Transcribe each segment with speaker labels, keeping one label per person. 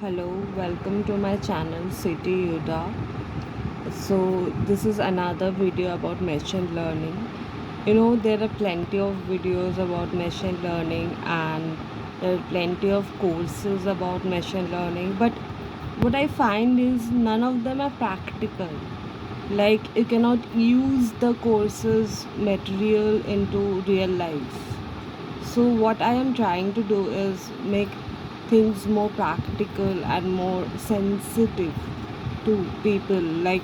Speaker 1: Hello, welcome to my channel City Yuda. So this is another video about machine learning. There are plenty of videos about machine learning and there are plenty of courses about machine learning, but what I find is none of them are practical. Like you cannot use the courses material into real life. So, what I am trying to do is make things more practical and more sensitive to people. Like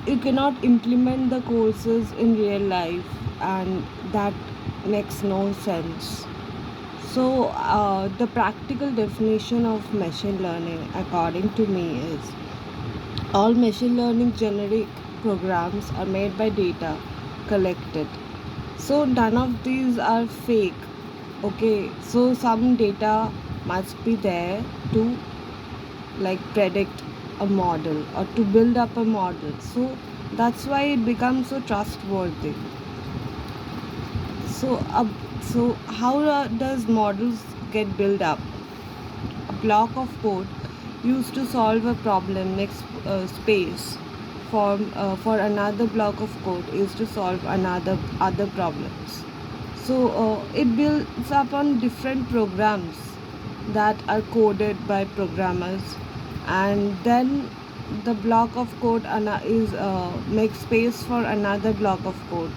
Speaker 1: you cannot implement the courses in real life, and that makes no sense. So, the practical definition of machine learning, according to me, is all machine learning generic programs are made by data collected. So none of these are fake. Okay, so some data must be there to like predict a model or to build up a model. So that's why it becomes so trustworthy. So, so how does models get built up? A block of code used to solve a problem makes space for another block of code is to solve another other problems. So it builds up on different programs that are coded by programmers, and then the block of code is makes space for another block of code.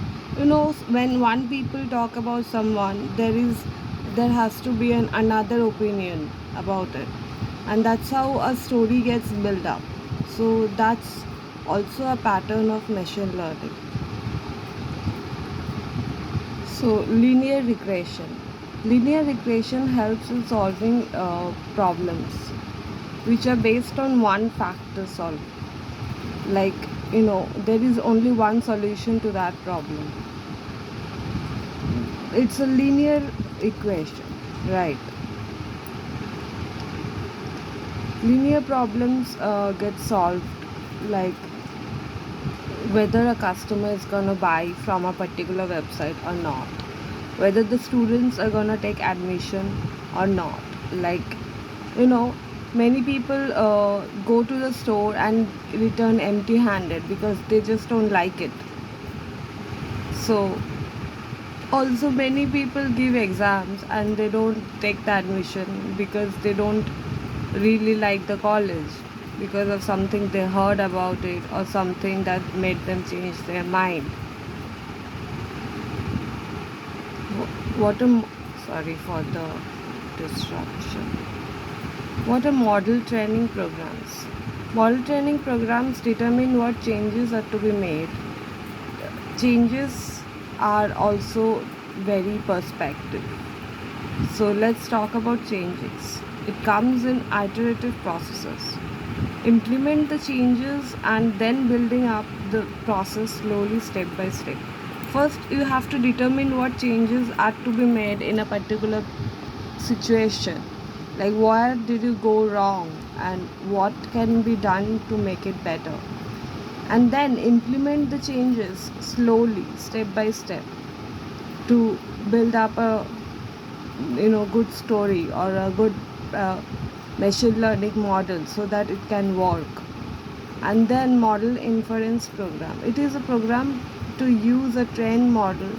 Speaker 1: When one people talk about someone, there has to be another opinion about it, and that's how a story gets built up. So that's also a pattern of machine learning. So, linear regression. Linear regression helps in solving problems which are based on one factor solve. Like, there is only one solution to that problem. It's a linear equation, right? Linear problems get solved like whether a customer is going to buy from a particular website or not, whether the students are going to take admission or not. Like, you know many people go to the store and return empty handed because they just don't like it. So also many people give exams and they don't take the admission because they don't really like the college, because of something they heard about it or something that made them change their mind. What a sorry for the disruption. What are model training programs? Model training programs determine what changes are to be made. Changes are also very perspective. So let's talk about changes. It comes in iterative processes. Implement the changes and then building up the process slowly step by step. First, you have to determine what changes are to be made in a particular situation. Like, where did you go wrong and what can be done to make it better? And then implement the changes slowly, step by step, to build up a good story or a good uh, machine learning model so that it can work. And then model inference program, it is a program to use a trained model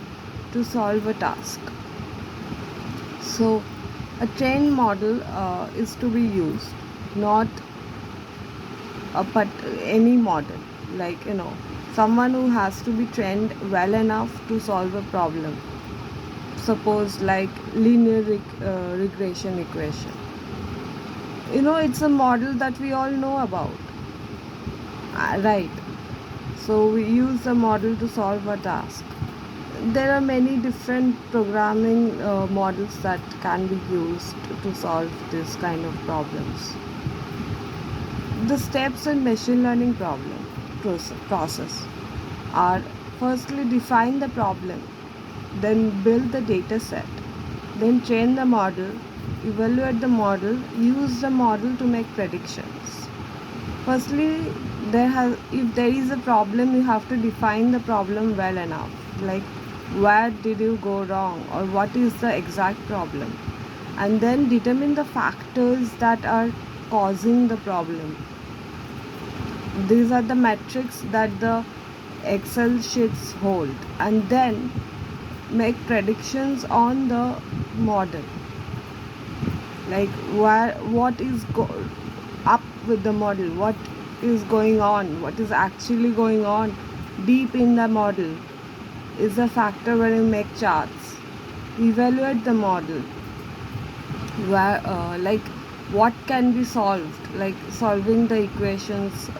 Speaker 1: to solve a task. So a trained model is to be used, not but any model. Like, someone who has to be trained well enough to solve a problem, suppose like linear regression equation. It's a model that we all know about, right? So we use a model to solve a task. There are many different programming models that can be used to solve this kind of problems. The steps in machine learning process are: firstly define the problem, then build the data set, then train the model, evaluate the model, use the model to make predictions. Firstly, if there is a problem, you have to define the problem well enough. Like, where did you go wrong or what is the exact problem? and then determine the factors that are causing the problem. These are the metrics that the Excel sheets hold, and then make predictions on the model, like what is up with the model, what is going on, what is actually going on deep in the model is a factor when you make charts. Evaluate the model, where like what can be solved, like solving the equations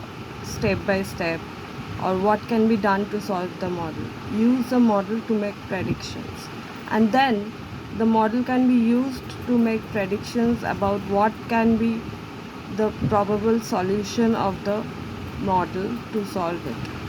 Speaker 1: step by step, or what can be done to solve the model. Use the model to make predictions, and then the model can be used to make predictions about what can be the probable solution of the model to solve it.